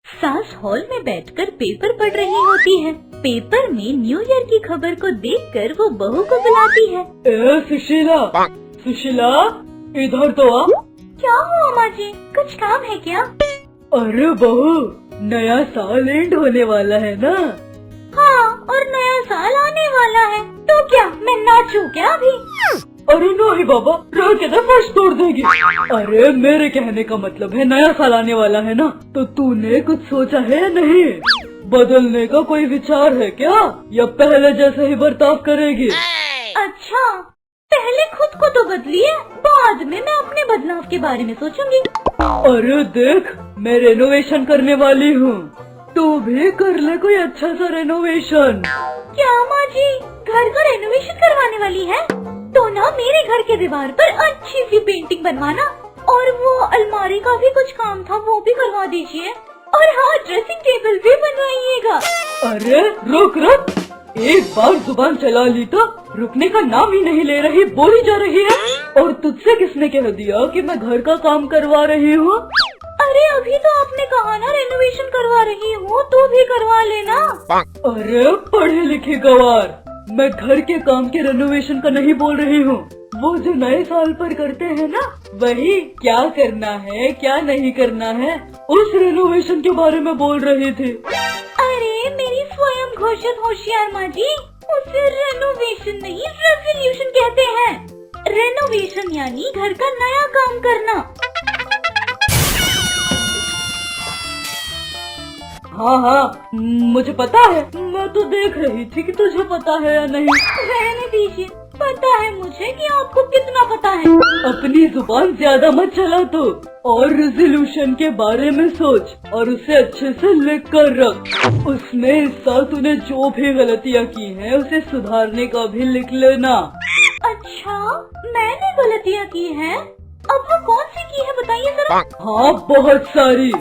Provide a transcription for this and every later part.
सास हॉल में बैठकर पेपर पढ़ रही होती है। पेपर में न्यू ईयर की खबर को देखकर वो बहू को बुलाती है। ए सुशीला, सुशीला इधर तो आ। क्या हुआ माँ जी, कुछ काम है क्या? अरे बहू, नया साल एंड होने वाला है ना। हाँ, और नया साल आने वाला है, तो क्या मैं नाचूं क्या अभी? अरे नहीं बाबा, रो के तो फर्श तोड़ देगी। अरे मेरे कहने का मतलब है नया साल आने वाला है ना, तो तूने कुछ सोचा है या नहीं? बदलने का कोई विचार है क्या, या पहले जैसे ही बर्ताव करेगी? अच्छा, पहले खुद को तो बदलिए, बाद में मैं अपने बदलाव के बारे में सोचूंगी। अरे देख, मैं रेनोवेशन करने वाली हूँ, तू भी कर ले कोई अच्छा सा रेनोवेशन। क्या माँ जी, घर का रेनोवेशन करवाने वाली है? तो ना मेरे घर के दीवार पर अच्छी सी पेंटिंग बनवाना, और वो अलमारी का भी कुछ काम था वो भी करवा दीजिए, और हाँ ड्रेसिंग टेबल भी बनवाइएगा। अरे रुक रुक, एक बार जुबान चला ली तो रुकने का नाम ही नहीं ले रही, बोली जा रही है। और तुझसे किसने कह दिया कि मैं घर का काम करवा रही हूँ? अरे अभी तो आपने कहा ना रेनोवेशन करवा रही हूँ, तो भी करवा लेना। अरे पढ़े लिखे गवार, मैं घर के काम के रेनोवेशन का नहीं बोल रही हूँ, वो जो नए साल पर करते हैं ना, वही क्या करना है क्या नहीं करना है उस रेनोवेशन के बारे में बोल रही थी। अरे मेरी स्वयं घोषित होशियार माँ जी, उसे रेनोवेशन नहीं रेवोल्यूशन कहते हैं। रेनोवेशन यानी घर का नया काम करना। हाँ हाँ, मुझे पता है, मैं तो देख रही थी कि तुझे पता है या नहीं। रहने दीजिए, पता है मुझे कि आपको कितना पता है। अपनी जुबान ज्यादा मत चला तो, और रेजोल्यूशन के बारे में सोच और उसे अच्छे से लिख कर रख। उसमें इस साल तूने जो भी गलतियाँ की हैं उसे सुधारने का भी लिख लेना। अच्छा, मैंने गलतियाँ की हैं? अब वो कौन सी की है बताइए जरा। हाँ बहुत सारी।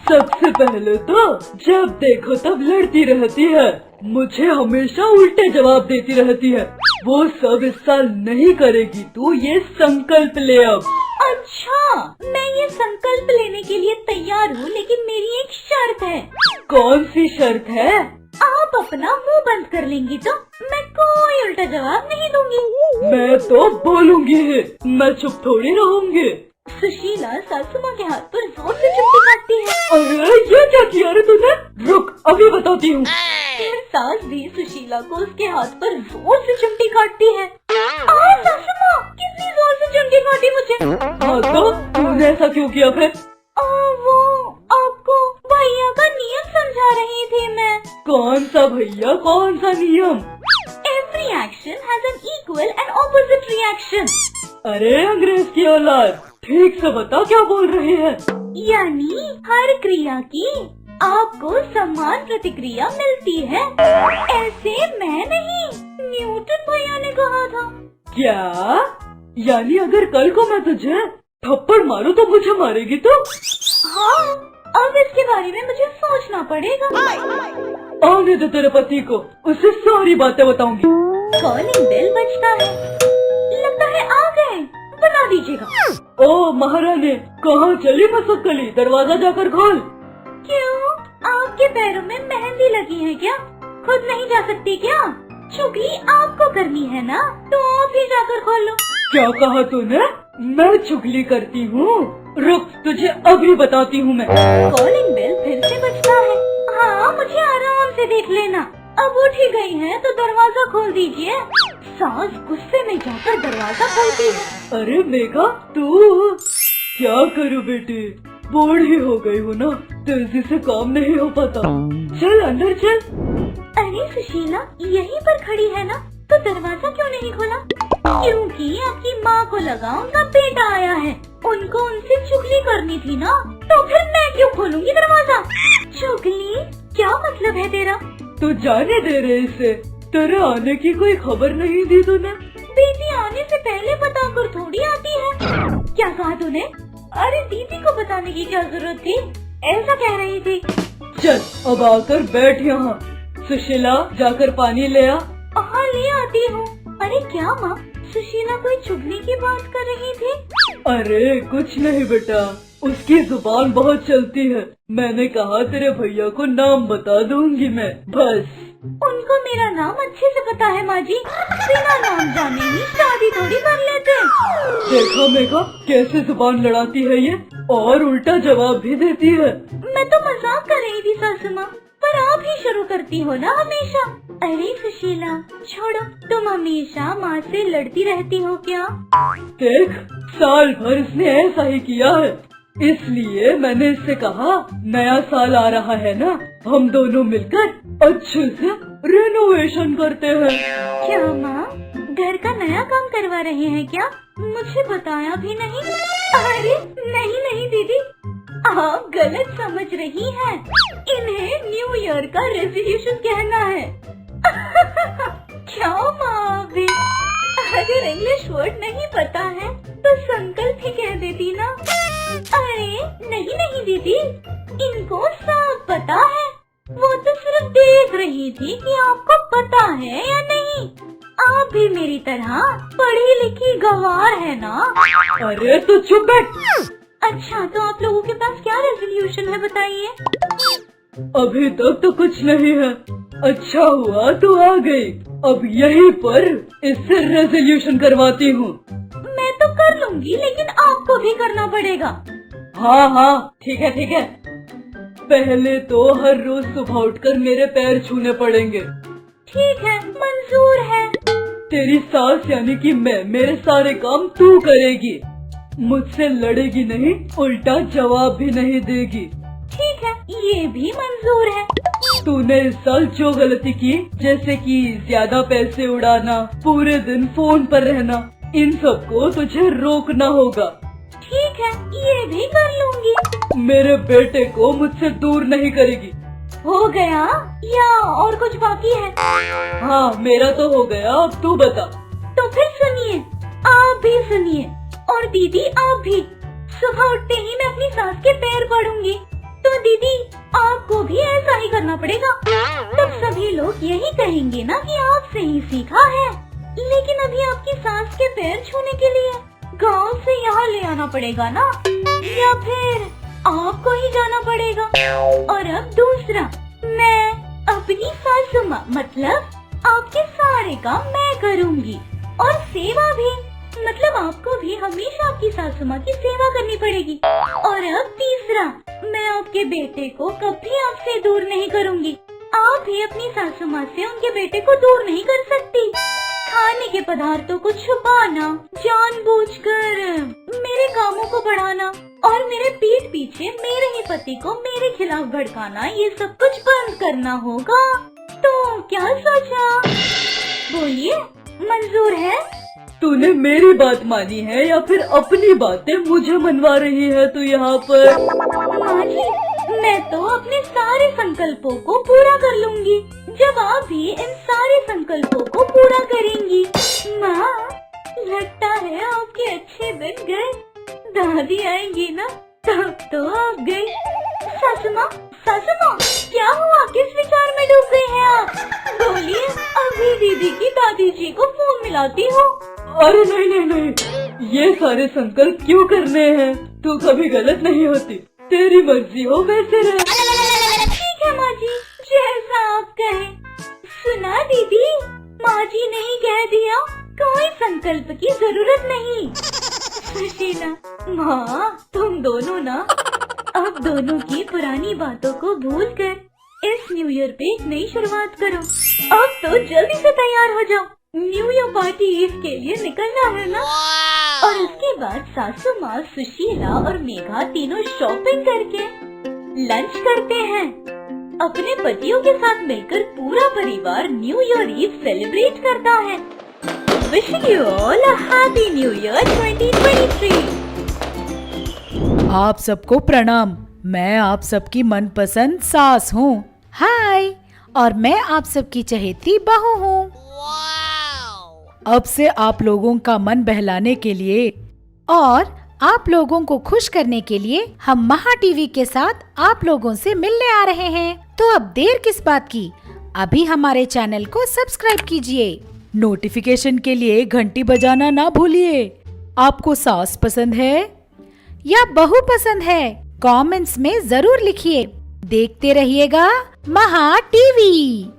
सबसे पहले तो जब देखो तब लड़ती रहती है, मुझे हमेशा उल्टे जवाब देती रहती है। वो सब इस साल नहीं करेगी तू, ये संकल्प ले अब। अच्छा, मैं ये संकल्प लेने के लिए तैयार हूँ, लेकिन मेरी एक शर्त है। कौन सी शर्त है? आप अपना मुंह बंद कर लेंगी तो मैं कोई उल्टा जवाब नहीं दूंगी। मैं तो बोलूंगी ही, मैं चुप थोड़ी रहूंगी। सुशीला सासू माँ के हाथ पर जोर से चुप्पी काटती है। अरे ये क्या किया रे तूने? रुक, अभी बताती हूँ। फिर सास भी सुशीला को उसके हाथ पर जोर से चिमटी काटती है। सासू माँ, कितनी जोर से चिमटी काटी मुझे। हाँ तो तूने ऐसा क्यों किया फिर? वो आपको भैया का नियम समझा रही थी मैं। कौन सा भैया, कौन सा नियम? Every action has an equal and opposite reaction। अरे अंग्रेज की औलाद, ठीक से बता क्या बोल रही है? यानी हर क्रिया की आपको समान प्रतिक्रिया मिलती है। ऐसे मैं नहीं, न्यूटन भैया ने कहा था। क्या? यानी अगर कल को मैं तुझे थप्पड़ मारूं तो मुझे मारेगी तो? हाँ, अब इसके बारे में मुझे सोचना पड़ेगा। आने दे तेरे पति को, उसे सारी बातें बताऊंगी। कॉलिंग बेल बजता है, लगता है आ गए, बना दीजिएगा। ओ महारानी, कहाँ चली मसक्कली, दरवाजा जाकर खोल। क्यों, आपके पैरों में मेहंदी लगी है क्या? खुद नहीं जा सकती क्या? चुगली आपको करनी है ना, तो आप ही जाकर खोलो। क्या कहा तूने? मैं चुगली करती हूँ? रुक, तुझे अभी बताती हूँ मैं। कॉलिंग बेल फिर से बजता है। हाँ, मुझे आराम से देख लेना। अब उठ ही गई है तो दरवाजा खोल दीजिए। सास गुस्से में जाकर दरवाजा खोलती है। अरे मेघा, तू क्या करूँ बेटी, बूढ़ी हो गई हो ना, तेजी से काम नहीं हो पाता। चल अंदर चल। अरे सुशीला यहीं पर खड़ी है ना, तो दरवाजा क्यों नहीं खोला? क्योंकि आपकी माँ को लगा उनका बेटा आया है, उनको उनसे चुगली करनी थी ना, तो फिर मैं क्यों खोलूंगी दरवाजा? चुगली? क्या मतलब है तेरा? तू जाने दे रहे इसे, तेरे आने की कोई खबर नहीं दी तूने? बेटी आने से पहले बताकर थोड़ी आती है। क्या कहा तूने? अरे दीदी को बताने की क्या जरूरत थी, ऐसा कह रही थी। चल अब आकर बैठ यहाँ। सुशीला जाकर पानी ले आ। हाँ ले आती हूँ। अरे क्या माँ, सुशीला कोई चुगली की बात कर रही थी? अरे कुछ नहीं बेटा, उसकी जुबान बहुत चलती है। मैंने कहा तेरे भैया को नाम बता दूंगी मैं, बस। उनको मेरा नाम अच्छे से पता है माँ जी, बिना नाम जाने ही शादी थोड़ी कर लेते हैं। देखा मेघा कैसे जुबान लड़ाती है ये, और उल्टा जवाब भी देती है। मैं तो मजाक कर रही थी सासू माँ, पर आप ही शुरू करती हो ना हमेशा। अरे सुशीला छोड़ो, तुम हमेशा माँ से लड़ती रहती हो क्या? देख साल भर इसने ऐसा ही किया है, इसलिए मैंने इससे कहा नया साल आ रहा है ना, हम दोनों मिलकर अच्छे से रेनोवेशन करते हैं। क्या माँ घर का नया काम करवा रहे हैं क्या? मुझे बताया भी नहीं। अरे नहीं नहीं दीदी, आप गलत समझ रही हैं। इन्हें न्यू ईयर का रेजोल्यूशन कहना है। क्या माँ भी, अगर इंग्लिश वर्ड नहीं पता है तो संकल्प ही कह देती ना। अरे नहीं नहीं दीदी, इनको सब पता है। वो तो सिर्फ देख रही थी कि आपको पता है या नहीं। आप भी मेरी तरह पढ़ी लिखी गंवार है ना। अरे तो चुप बैठ। अच्छा तो आप लोगों के पास क्या रेजोल्यूशन है बताइए? अभी तक तो कुछ नहीं है। अच्छा हुआ तू आ गई, अब यहीं पर इससे रेजोल्यूशन करवाती हूँ। मैं तो कर लूंगी, लेकिन आपको भी करना पड़ेगा। हाँ हाँ ठीक है ठीक है। पहले तो हर रोज सुबह उठकर मेरे पैर छूने पड़ेंगे। ठीक है मंजूर है। तेरी सास यानी कि मैं, मेरे सारे काम तू करेगी, मुझसे लड़ेगी नहीं, उल्टा जवाब भी नहीं देगी। ठीक है ये भी मंजूर है। तूने इस साल जो गलती की, जैसे कि ज्यादा पैसे उड़ाना, पूरे दिन फोन पर रहना, इन सबको तुझे रोकना होगा। ठीक है ये भी कर लूंगी। मेरे बेटे को मुझसे दूर नहीं करेगी। हो गया या और कुछ बाकी है? हाँ मेरा तो हो गया, अब तू बता। तो फिर सुनिए, आप भी सुनिए, और दीदी आप भी। सुबह उठते ही मैं अपनी सास के पैर पड़ूंगी, तो दीदी आपको भी ऐसा ही करना पड़ेगा। तब सभी लोग यही कहेंगे ना कि आपसे ही सीखा है। लेकिन अभी आपकी सास के पैर छूने के लिए गांव से यहाँ ले आना पड़ेगा ना, या फिर आपको ही जाना पड़ेगा। और अब दूसरा, मैं अपनी सासू माँ मतलब आपके सारे काम मैं करूँगी, और सेवा भी, मतलब आपको भी हमेशा आपकी सासू माँ की सेवा करनी पड़ेगी। और अब तीसरा, मैं आपके बेटे को कभी आपसे दूर नहीं करूँगी। आप भी अपनी सासू माँ से उनके बेटे को दूर नहीं कर सकती। खाने के पदार्थों को छुपाना, जानबूझकर मेरे कामों को बढ़ाना, और मेरे पीठ पीछे मेरे ही पति को मेरे खिलाफ भड़काना, ये सब कुछ बंद करना होगा। तो क्या सोचा? बोलिए, मंजूर है? तूने मेरी बात मानी है या फिर अपनी बातें मुझे मनवा रही है तू यहाँ पर? माँ जी, मैं तो अपने सारे संकल्पों को पूरा कर लूंगी जब आप भी इन सारे संकल्पों को पूरा करेंगी। माँ, लगता है आपके अच्छे दिन गए। दादी आएंगी ना, तब तो आप गई। सासू माँ, क्या हुआ? किस विचार में डूब गई हैं आप? बोलिए, अभी दीदी की दादी जी को फोन मिलाती हूँ। अरे नहीं नहीं नहीं, ये सारे संकल्प क्यों करने हैं? तू कभी गलत नहीं होती, तेरी मर्जी हो वैसे रहे। ठीक है माँ जी, जैसा आप कहें। सुना दीदी, माँ जी ने ही कह दिया, कोई संकल्प की जरूरत नहीं। सुशीला, माँ तुम दोनों ना अब दोनों की पुरानी बातों को भूलकर इस न्यू ईयर पे एक नई शुरुआत करो। अब तो जल्दी से तैयार हो जाओ, न्यू ईयर पार्टी ईव के लिए निकलना है ना। और उसके बाद सासू माँ, सुशीला और मेघा तीनों शॉपिंग करके लंच करते हैं। अपने पतियों के साथ मिलकर पूरा परिवार न्यू ईयर ईव सेलिब्रेट करता है। Wishing you all a happy New Year 2023। आप सबको प्रणाम। मैं आप सबकी मनपसंद सास हूँ। हाय, और मैं आप सबकी चहेती बहू हूँ। अब से आप लोगों का मन बहलाने के लिए और आप लोगों को खुश करने के लिए हम महा टीवी के साथ आप लोगों से मिलने आ रहे हैं। तो अब देर किस बात की, अभी हमारे चैनल को सब्सक्राइब कीजिए। नोटिफिकेशन के लिए घंटी बजाना ना भूलिए। आपको सास पसंद है या बहू पसंद है? कमेंट्स में जरूर लिखिए। देखते रहिएगा महा टीवी।